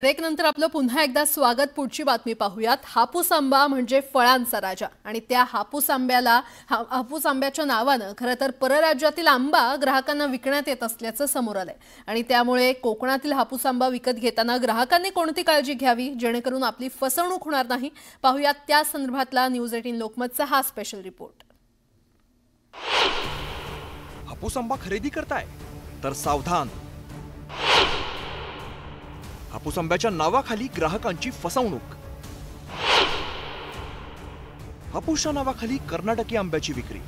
Break नंतर आपलं पुन्हा एकदा स्वागत। पुढची बातमी पाहूयात। हापूस आंबा म्हणजे फळांचा राजा आणि त्या हापूस आंब्याच्या नावानं खरं तर परराज्यातील आंबा ग्राहकांना विकण्यात येत असल्याचं समोर आलंय आणि त्यामुळे कोकणातील हापूस आंबा विकत घेताना ग्राहकांनी कोणती काळजी घ्यावी जेणेकरून आपली फसवणूक होणार नाही, पाहूयात त्या संदर्भातला न्यूज 18 लोकमतचा हा स्पेशल रिपोर्ट। हापूस आंबा खरेदी करताय तर सावधान। हापूस आंब्याच्या नावाखाली ग्राहकांची फसवणूक। हापूसच्या नावाखाली कर्नाटकी आंब्याची विक्री।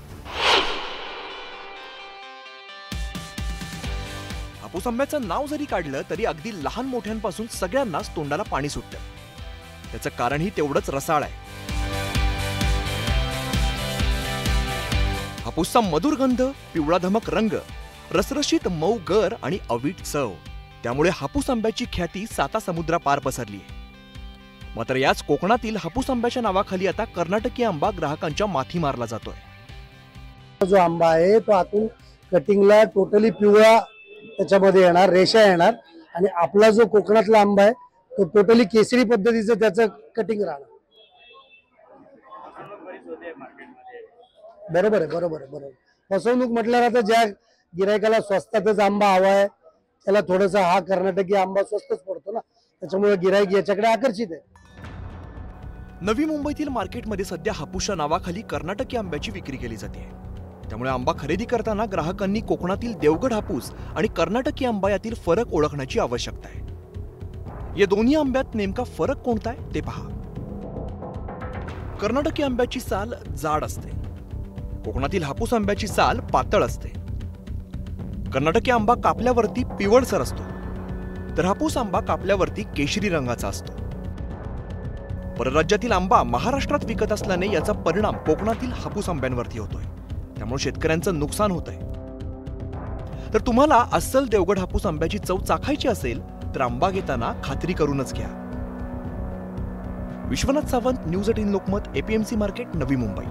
हापूस आंब्याचं नाव जरी काढलं तरी अगदी लहान मोठ्यांपासून सगळ्यांनाच तोंडाला पाणी सुटतं। त्याचं कारणही तेवढंच रसाळ आहे। हापूसचा मधुर गंध, पिवळा धमक रंग, रसरशीत मऊ गर आणि अवीट चव, त्यामुळे हापूस आंब्याची ख्याती साता समुद्रापार पसरली आहे। मात्र याच कोकणातील हापूस आंब्याच्या नावाखाली आता कर्नाटकी आंबा ग्राहकांच्या माथी मारला जातोय। जो आंबा आहे तो आतून कटिंगला टोटली पिवळा त्याच्यामध्ये येणार, रेषा येणार आणि आपला जो कोकणातला आंबा आहे तो टोटली केसरी पद्धतीचं त्याचं कटिंग राहणार। बरोबर आहे, बरोबर आहे, बरोबर। फसवणूक म्हटल्यावर आता ज्या गिरायकाला स्वस्तातच आंबा हवा आहे त्याला थोडासा हा कर्नाटकी आंबा स्वस्तच पडतो ना, त्याच्यामुळे गिरायक याच्याकडे आकर्षित आहे। नवी मुंबईतील मार्केटमध्ये सध्या हापूसच्या नावाखाली कर्नाटकी आंब्याची विक्री केली जाते। त्यामुळे आंबा खरेदी करताना ग्राहकांनी कोकणातील देवगड हापूस आणि कर्नाटकी आंबा यातील फरक ओळखण्याची आवश्यकता आहे। या दोन्ही आंब्यात नेमका फरक कोणता आहे ते पहा। कर्नाटकी आंब्याची साल जाड असते, कोकणातील हापूस आंब्याची साल पातळ असते। कर्नाटकी आंबा कापल्यावरती पिवळसर असतो, तर हापूस आंबा कापल्यावरती केशरी रंगाचा असतो। परराज्यातील आंबा महाराष्ट्रात विकत असल्याने याचा परिणाम कोकणातील हापूस आंब्यांवरती होतोय, त्यामुळे शेतकऱ्यांचं नुकसान होतंय। तर तुम्हाला अस्सल देवगड हापूस आंब्याची चव चाखायची असेल तर आंबा घेताना खात्री करूनच घ्या। Vishwanath Sawant, news 18 Lokmat, APMC market, Navi Mumbai.